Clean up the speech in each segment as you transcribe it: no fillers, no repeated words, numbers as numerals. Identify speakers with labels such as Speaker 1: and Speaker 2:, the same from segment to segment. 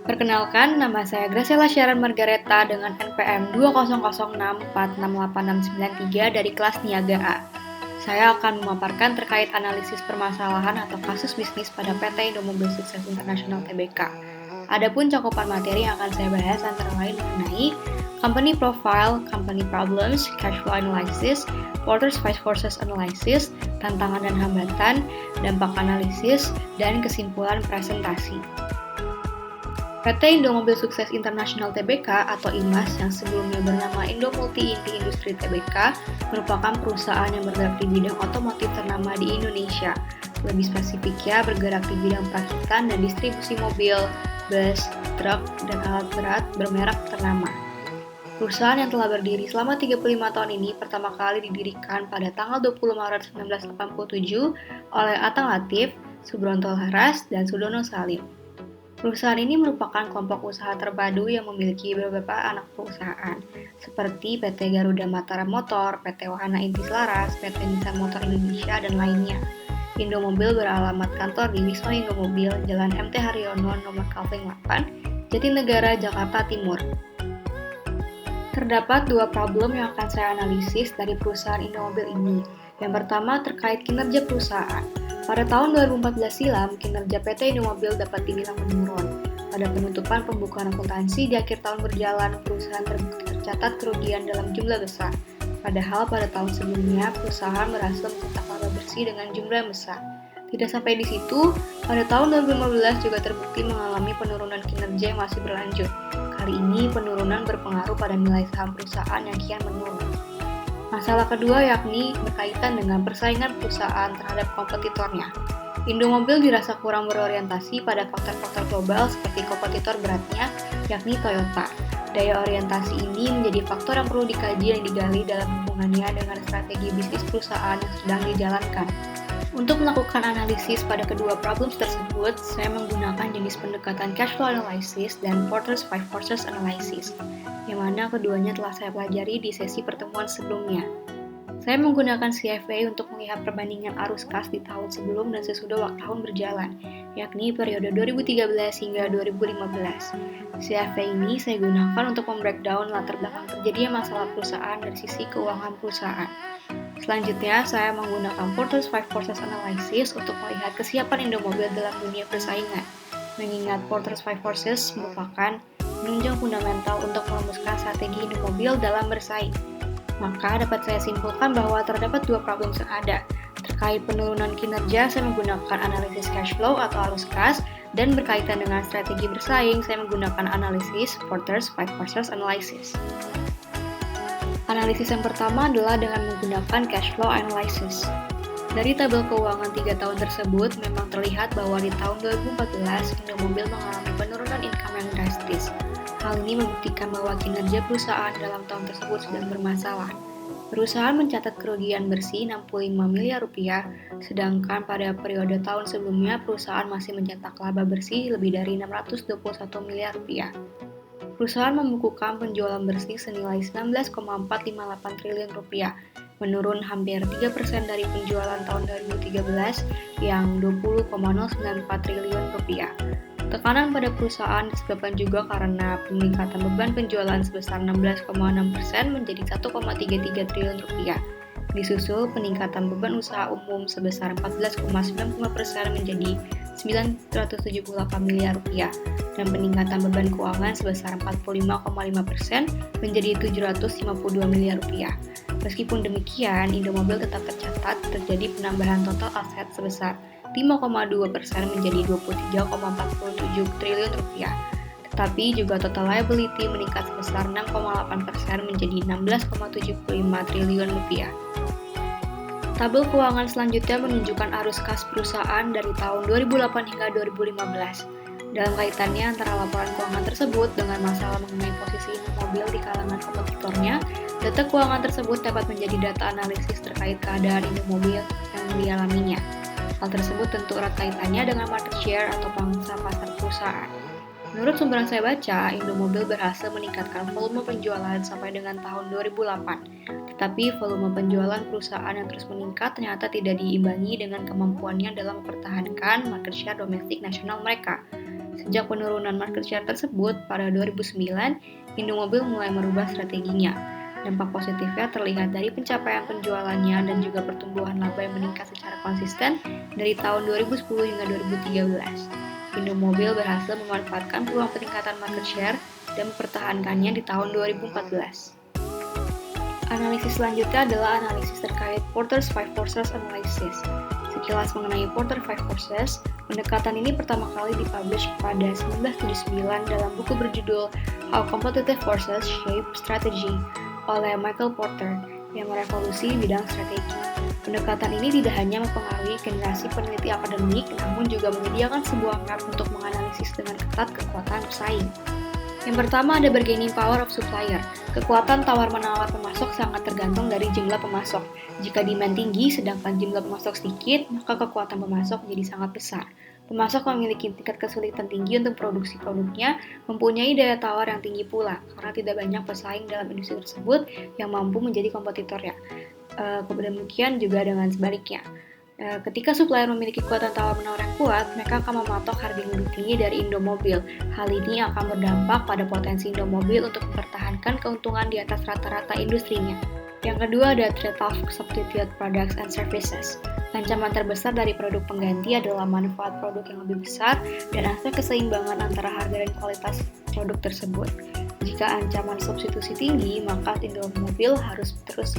Speaker 1: Perkenalkan, nama saya Graciela Sharon Margareta dengan NPM 20064688693 dari kelas Niaga A. Saya akan memaparkan terkait analisis permasalahan atau kasus bisnis pada PT Indomobil Sukses International Tbk. Adapun cakupan materi yang akan saya bahas antara lain mengenai company profile, company problems, cash flow analysis, Porter's Five Forces analysis, tantangan dan hambatan, dampak analisis, dan kesimpulan presentasi. PT Indomobil Sukses International Tbk atau IMAS yang sebelumnya bernama Indo Multi Inti Industri Tbk merupakan perusahaan yang bergerak di bidang otomotif ternama di Indonesia. Lebih spesifiknya bergerak di bidang perakitan dan distribusi mobil, bus, truk, dan alat berat bermerek ternama. Perusahaan yang telah berdiri selama 35 tahun ini pertama kali didirikan pada tanggal 20 Maret 1987 oleh Atang Latif, Subronto Laras, dan Sudono Salim. Perusahaan ini merupakan kelompok usaha terpadu yang memiliki beberapa anak perusahaan, seperti PT Garuda Mataram Motor, PT Wahana Intis Laras, PT Nissan Motor Indonesia, dan lainnya. Indomobil beralamat kantor di Wisma Indomobil, Jalan MT Haryono, nomor Kalving 8, Jatinegara, Jakarta Timur. Terdapat dua problem yang akan saya analisis dari perusahaan Indomobil ini. Yang pertama terkait kinerja perusahaan. Pada tahun 2014 silam, kinerja PT Indomobil dapat dibilang menurun. Pada penutupan pembukuan akuntansi di akhir tahun berjalan, perusahaan terbukti tercatat kerugian dalam jumlah besar. Padahal pada tahun sebelumnya, perusahaan berhasil mencetak laba bersih dengan jumlah besar. Tidak sampai di situ, pada tahun 2015 juga terbukti mengalami penurunan kinerja yang masih berlanjut. Kali ini penurunan berpengaruh pada nilai saham perusahaan yang kian menurun. Masalah kedua yakni berkaitan dengan persaingan perusahaan terhadap kompetitornya. Indomobil dirasa kurang berorientasi pada faktor-faktor global seperti kompetitor beratnya, yakni Toyota. Daya orientasi ini menjadi faktor yang perlu dikaji dan digali dalam hubungannya dengan strategi bisnis perusahaan yang sedang dijalankan. Untuk melakukan analisis pada kedua problems tersebut, saya menggunakan jenis pendekatan cash flow analysis dan Porter's Five Forces analysis, yang mana keduanya telah saya pelajari di sesi pertemuan sebelumnya. Saya menggunakan CFA untuk melihat perbandingan arus kas di tahun sebelum dan sesudah tahun berjalan, yakni periode 2013 hingga 2015. CFA ini saya gunakan untuk membreakdown latar belakang terjadinya masalah perusahaan dari sisi keuangan perusahaan. Selanjutnya, saya menggunakan Porter's Five Forces Analysis untuk melihat kesiapan Indomobil dalam dunia persaingan. Mengingat Porter's Five Forces merupakan penunjang fundamental untuk merumuskan strategi Indomobil dalam bersaing. Maka dapat saya simpulkan bahwa terdapat dua problem yang ada. Terkait penurunan kinerja, saya menggunakan analisis cash flow atau arus kas, dan berkaitan dengan strategi bersaing, saya menggunakan analisis Porter's Five Forces Analysis. Analisis yang pertama adalah dengan menggunakan cash flow analysis. Dari tabel keuangan 3 tahun tersebut, memang terlihat bahwa di tahun 2014, Indomobil mengalami penurunan income yang drastis. Hal ini membuktikan bahwa kinerja perusahaan dalam tahun tersebut sedang bermasalah. Perusahaan mencatat kerugian bersih 65 miliar rupiah, sedangkan pada periode tahun sebelumnya perusahaan masih mencetak laba bersih lebih dari 621 miliar rupiah. Perusahaan membukukan penjualan bersih senilai 19,458 triliun rupiah, menurun hampir 3% dari penjualan tahun 2013 yang 20,094 triliun rupiah. Tekanan pada perusahaan disebabkan juga karena peningkatan beban penjualan sebesar 16,6% menjadi 1,33 triliun rupiah. Disusul peningkatan beban usaha umum sebesar 14,95% menjadi 978 miliar rupiah dan peningkatan beban keuangan sebesar 45,5% menjadi 752 miliar rupiah. Meskipun demikian, Indomobil tetap tercatat terjadi penambahan total aset sebesar 5,2% menjadi 23,47 triliun rupiah. Tetapi juga total liability meningkat sebesar 6,8% menjadi 16,75 triliun rupiah. Tabel keuangan selanjutnya menunjukkan arus kas perusahaan dari tahun 2008 hingga 2015. Dalam kaitannya antara laporan keuangan tersebut dengan masalah mengenai posisi Indomobil di kalangan kompetitornya, data keuangan tersebut dapat menjadi data analisis terkait keadaan Indomobil yang dialaminya. Hal tersebut tentu erat kaitannya dengan market share atau pangsa pasar perusahaan. Menurut sumber yang saya baca, Indomobil berhasil meningkatkan volume penjualan sampai dengan tahun 2008. Tetapi volume penjualan perusahaan yang terus meningkat ternyata tidak diimbangi dengan kemampuannya dalam mempertahankan market share domestik nasional mereka. Sejak penurunan market share tersebut pada 2009, Indomobil mulai merubah strateginya. Dampak positifnya terlihat dari pencapaian penjualannya dan juga pertumbuhan laba yang meningkat secara konsisten dari tahun 2010 hingga 2013. Indomobil berhasil memanfaatkan peluang peningkatan market share dan mempertahankannya di tahun 2014. Analisis selanjutnya adalah analisis terkait Porter's Five Forces Analysis. Sekilas mengenai Porter Five Forces, pendekatan ini pertama kali dipublish pada 1979 dalam buku berjudul How Competitive Forces Shape Strategy oleh Michael Porter yang merevolusi bidang strategi. Pendekatan ini tidak hanya mempengaruhi generasi peneliti akademik, namun juga menyediakan sebuah map untuk menganalisis dengan ketat kekuatan pesaing. Yang pertama ada bargaining power of supplier. Kekuatan tawar-menawar pemasok sangat tergantung dari jumlah pemasok. Jika demand tinggi sedangkan jumlah pemasok sedikit, maka kekuatan pemasok menjadi sangat besar. Pemasok memiliki tingkat kesulitan tinggi untuk produksi produknya, mempunyai daya tawar yang tinggi pula, karena tidak banyak pesaing dalam industri tersebut yang mampu menjadi kompetitornya. Demikian juga dengan sebaliknya. Ketika supplier memiliki kekuatan tawar-menawar yang kuat, mereka akan mematok harga yang lebih tinggi dari Indomobil. Hal ini akan berdampak pada potensi Indomobil untuk mempertahankan keuntungan di atas rata-rata industrinya. Yang kedua ada trade-off substitute products and services. Ancaman terbesar dari produk pengganti adalah manfaat produk yang lebih besar dan aspek keseimbangan antara harga dan kualitas produk tersebut. Jika ancaman substitusi tinggi, maka Indomobil harus terus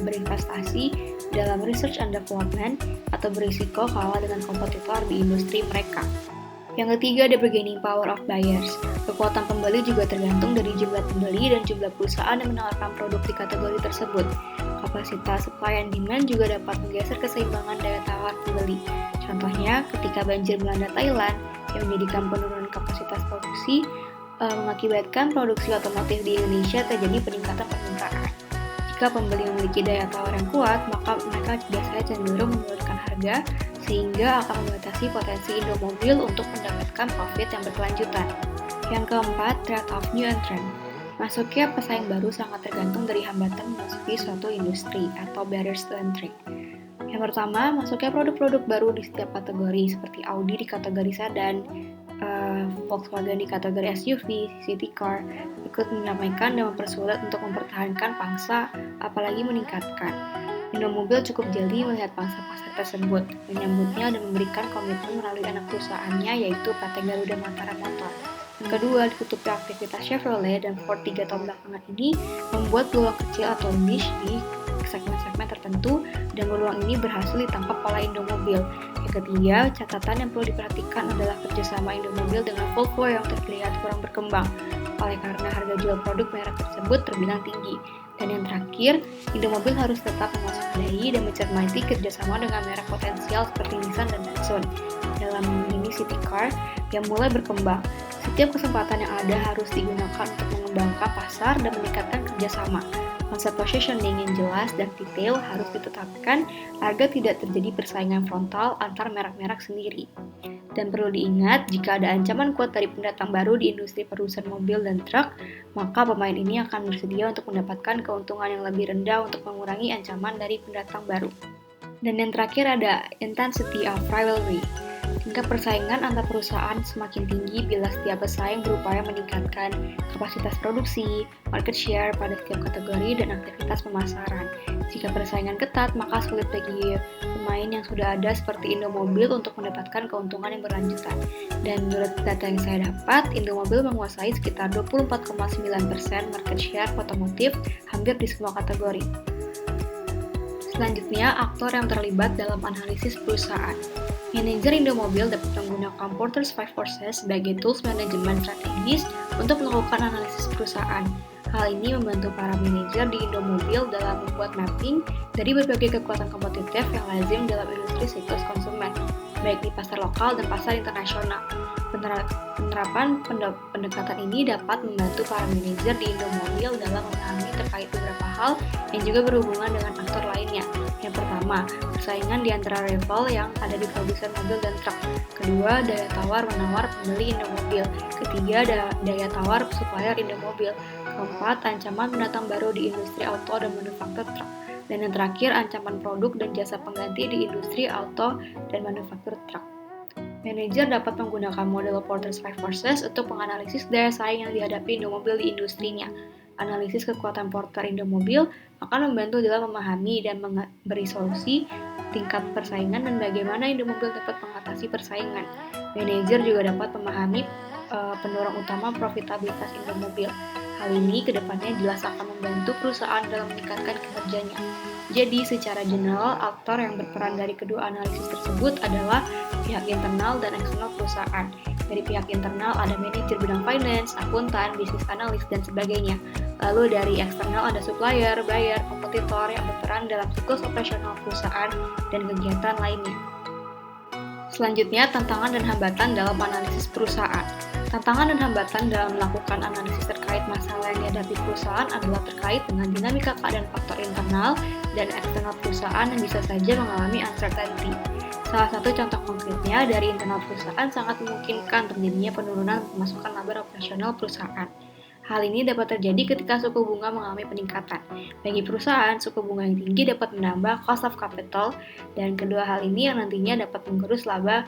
Speaker 1: berinvestasi dalam research and development atau berisiko kalah dengan kompetitor di industri mereka. Yang ketiga ada bargaining power of buyers. Kekuatan pembeli juga tergantung dari jumlah pembeli dan jumlah perusahaan yang menawarkan produk di kategori tersebut. Kapasitas supply and demand juga dapat menggeser keseimbangan daya tawar pembeli. Contohnya, ketika banjir melanda Thailand yang menjadikan penurunan kapasitas produksi, mengakibatkan produksi otomotif di Indonesia terjadi peningkatan permintaan. Jika pembeli memiliki daya tawar yang kuat, maka mereka biasanya cenderung menurunkan harga sehingga akan membatasi potensi Indomobil untuk mendapatkan profit yang berkelanjutan. Yang keempat, trade-off new entrant. Masuknya pesaing baru sangat tergantung dari hambatan memasuki suatu industri atau barriers to entry. Yang pertama, masuknya produk-produk baru di setiap kategori seperti Audi di kategori sedan, Volkswagen di kategori SUV, city car, ikut meramaikan dan mempersulit untuk mempertahankan pangsa, apalagi meningkatkan. Indomobil cukup jeli melihat pangsa pasar tersebut, menyambutnya dan memberikan komitmen melalui anak perusahaannya yaitu PT Garuda Mantara Motor. Yang kedua, ditutupnya aktivitas Chevrolet dan Ford 3 tahun belakangan ini membuat peluang kecil atau niche di segmen-segmen tertentu dan peluang ini berhasil ditangkap oleh Indomobil. Yang ketiga, catatan yang perlu diperhatikan adalah kerjasama Indomobil dengan Volvo yang terlihat kurang berkembang, oleh karena harga jual produk merek tersebut terbilang tinggi. Dan yang terakhir, Indomobil harus tetap mewaspadai dan mencermati kerjasama dengan merek potensial seperti Nissan dan Datsun dalam mini city car yang mulai berkembang. Setiap kesempatan yang ada harus digunakan untuk mengembangkan pasar dan meningkatkan kerjasama. Konsep positioning yang jelas dan detail harus ditetapkan agar tidak terjadi persaingan frontal antar merek-merek sendiri. Dan perlu diingat, jika ada ancaman kuat dari pendatang baru di industri perusahaan mobil dan truk, maka pemain ini akan bersedia untuk mendapatkan keuntungan yang lebih rendah untuk mengurangi ancaman dari pendatang baru. Dan yang terakhir ada intensity of rivalry. Tingkat persaingan antar perusahaan semakin tinggi bila setiap pesaing berupaya meningkatkan kapasitas produksi, market share pada setiap kategori, dan aktivitas pemasaran. Jika persaingan ketat, maka sulit bagi pemain yang sudah ada seperti Indomobil untuk mendapatkan keuntungan yang berlanjutan. Dan menurut data yang saya dapat, Indomobil menguasai sekitar 24,9% market share otomotif hampir di semua kategori. Selanjutnya, aktor yang terlibat dalam analisis perusahaan. Manajer Indomobil dapat menggunakan Porter's Five Forces sebagai tools manajemen strategis untuk melakukan analisis perusahaan. Hal ini membantu para manajer di Indomobil dalam membuat mapping dari berbagai kekuatan kompetitif yang lazim dalam industri siklus konsumen, baik di pasar lokal dan pasar internasional. Penerapan pendekatan ini dapat membantu para manajer di Indomobil dalam memahami terkait beberapa hal yang juga berhubungan dengan aktor lainnya. Yang pertama, persaingan di antara rival yang ada di produsen mobil dan truk. Kedua, daya tawar-menawar pembeli Indomobil. Ketiga, daya tawar supplier Indomobil. Keempat, ancaman pendatang baru di industri auto dan manufaktur truk. Dan yang terakhir, ancaman produk dan jasa pengganti di industri auto dan manufaktur truk. Manajer dapat menggunakan model Porter's Five Forces untuk menganalisis daya saing yang dihadapi Indomobil di industrinya. Analisis kekuatan Porter Indomobil akan membantu dalam memahami dan memberi solusi tingkat persaingan dan bagaimana Indomobil dapat mengatasi persaingan. Manajer juga dapat memahami pendorong utama profitabilitas Indomobil. Hal ini kedepannya jelas akan membantu perusahaan dalam meningkatkan kinerjanya. Jadi, secara general, aktor yang berperan dari kedua analisis tersebut adalah pihak internal dan eksternal perusahaan. Dari pihak internal ada manajer bidang finance, akuntan, bisnis analis, dan sebagainya. Lalu dari eksternal ada supplier, buyer, kompetitor yang berperan dalam siklus operasional perusahaan dan kegiatan lainnya. Selanjutnya, tantangan dan hambatan dalam analisis perusahaan. Tantangan dan hambatan dalam melakukan analisis terkait masalah yang dihadapi perusahaan adalah terkait dengan dinamika keadaan faktor internal dan eksternal perusahaan yang bisa saja mengalami uncertainty. Salah satu contoh konkretnya dari internal perusahaan sangat memungkinkan terjadinya penurunan pemasukan laba operasional perusahaan. Hal ini dapat terjadi ketika suku bunga mengalami peningkatan. Bagi perusahaan, suku bunga yang tinggi dapat menambah cost of capital, dan kedua hal ini yang nantinya dapat menggerus laba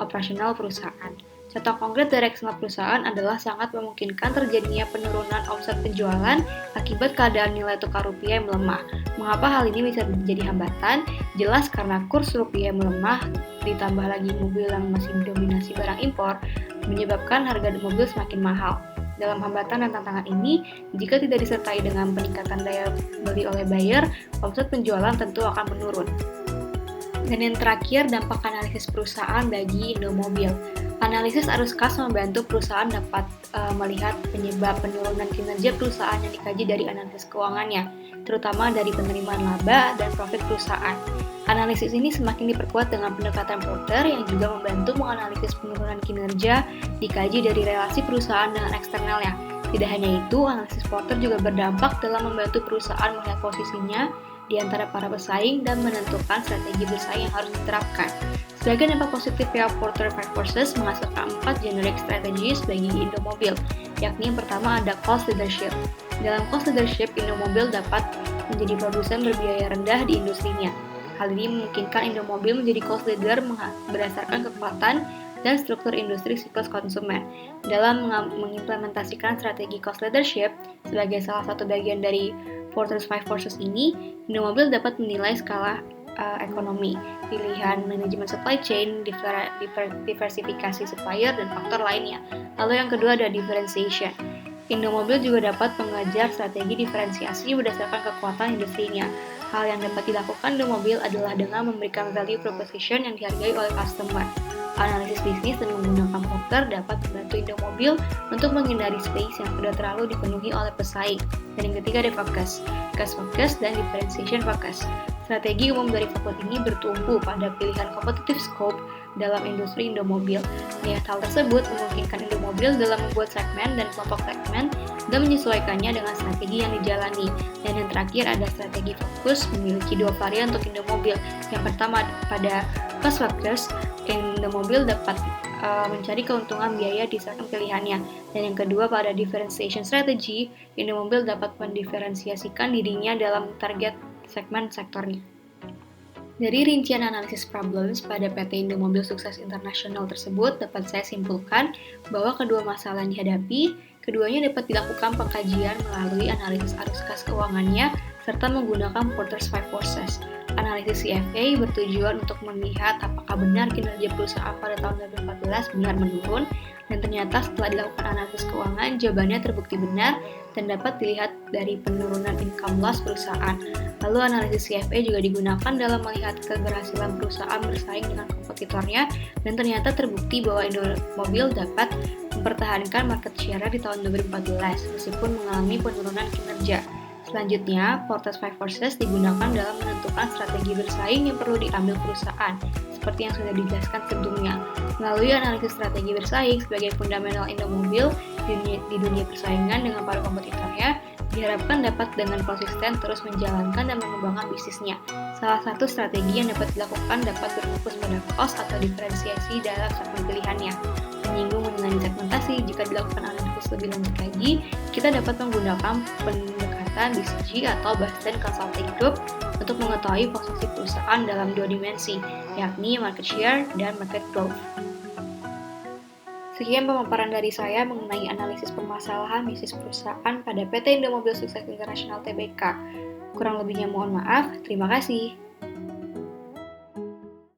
Speaker 1: operasional perusahaan. Contoh konkret dari eksternal perusahaan adalah sangat memungkinkan terjadinya penurunan omset penjualan akibat keadaan nilai tukar rupiah yang melemah. Mengapa hal ini bisa menjadi hambatan? Jelas karena kurs rupiah yang melemah, ditambah lagi mobil yang masih mendominasi barang impor, menyebabkan harga mobil semakin mahal. Dalam hambatan dan tantangan ini, jika tidak disertai dengan peningkatan daya beli oleh buyer, omset penjualan tentu akan menurun. Dan yang terakhir, dampak analisis perusahaan bagi Indomobil. Analisis arus kas membantu perusahaan dapat melihat penyebab penurunan kinerja perusahaan yang dikaji dari analisis keuangannya, terutama dari penerimaan laba dan profit perusahaan. Analisis ini semakin diperkuat dengan pendekatan Porter yang juga membantu menganalisis penurunan kinerja dikaji dari relasi perusahaan dengan eksternalnya. Tidak hanya itu, analisis Porter juga berdampak dalam membantu perusahaan melihat posisinya di antara para pesaing dan menentukan strategi bersaing yang harus diterapkan. Sebagai dampak positif pihak Porter Five Forces menghasilkan 4 generic strategies bagi Indomobil, yakni yang pertama ada cost leadership. Dalam cost leadership, Indomobil dapat menjadi produsen berbiaya rendah di industrinya. Hal ini memungkinkan Indomobil menjadi cost leader berdasarkan kekuatan dan struktur industri siklus konsumen. Dalam mengimplementasikan strategi cost leadership sebagai salah satu bagian dari Porter's Five Forces ini, Indomobil dapat menilai skala ekonomi, pilihan manajemen supply chain, diversifikasi supplier, dan faktor lainnya. Lalu yang kedua ada differentiation. Indomobil juga dapat mengajar strategi diferensiasi berdasarkan kekuatan industrinya. Hal yang dapat dilakukan Indomobil adalah dengan memberikan value proposition yang dihargai oleh customer. Analisis bisnis dan menggunakan Porter dapat membantu Indomobil untuk menghindari space yang sudah terlalu dipenuhi oleh pesaing. Dan yang ketiga ada focus, cash focus, dan differentiation focus. Strategi umum dari fokus ini bertumpu pada pilihan competitive scope dalam industri Indomobil. Lihat hal tersebut memungkinkan Indomobil dalam membuat segmen dan kelompok segmen dan menyesuaikannya dengan strategi yang dijalani. Dan yang terakhir ada strategi fokus, memiliki dua varian untuk Indomobil. Yang pertama pada cost focus, Indomobil dapat mencari keuntungan biaya di segmen pilihannya. Dan yang kedua pada differentiation strategy, Indomobil dapat mendiferensiasikan dirinya dalam target segmen sektornya. Dari rincian analisis problems pada PT Indomobil Sukses Internasional tersebut dapat saya simpulkan bahwa kedua masalah yang dihadapi, keduanya dapat dilakukan pengkajian melalui analisis arus kas keuangannya serta menggunakan Porter's Five Forces. Analisis CFA bertujuan untuk melihat apakah benar kinerja perusahaan pada tahun 2014 benar menurun, dan ternyata setelah dilakukan analisis keuangan, jawabannya terbukti benar dan dapat dilihat dari penurunan income loss perusahaan. Lalu analisis CFA juga digunakan dalam melihat keberhasilan perusahaan bersaing dengan kompetitornya, dan ternyata terbukti bahwa Indomobil dapat mempertahankan market share di tahun 2014 meskipun mengalami penurunan kinerja. Selanjutnya, Porter's Five Forces digunakan dalam menentukan strategi bersaing yang perlu diambil perusahaan, seperti yang sudah dijelaskan sebelumnya. Melalui analisis strategi bersaing sebagai fundamental Indomobil di dunia persaingan dengan para kompetitornya, diharapkan dapat dengan konsisten terus menjalankan dan mengembangkan bisnisnya. Salah satu strategi yang dapat dilakukan dapat berfokus pada cost atau diferensiasi dalam segmen pilihannya. Menyinggung mengenai segmentasi, jika dilakukan analisis lebih lanjut lagi, kita dapat menggunakan pendekatan BCG atau Boston Consulting Group untuk mengetahui posisi perusahaan dalam dua dimensi, yakni market share dan market growth. Sekian pemaparan dari saya mengenai analisis permasalahan bisnis perusahaan pada PT Indomobil Sukses Internasional Tbk. Kurang lebihnya mohon maaf, terima kasih.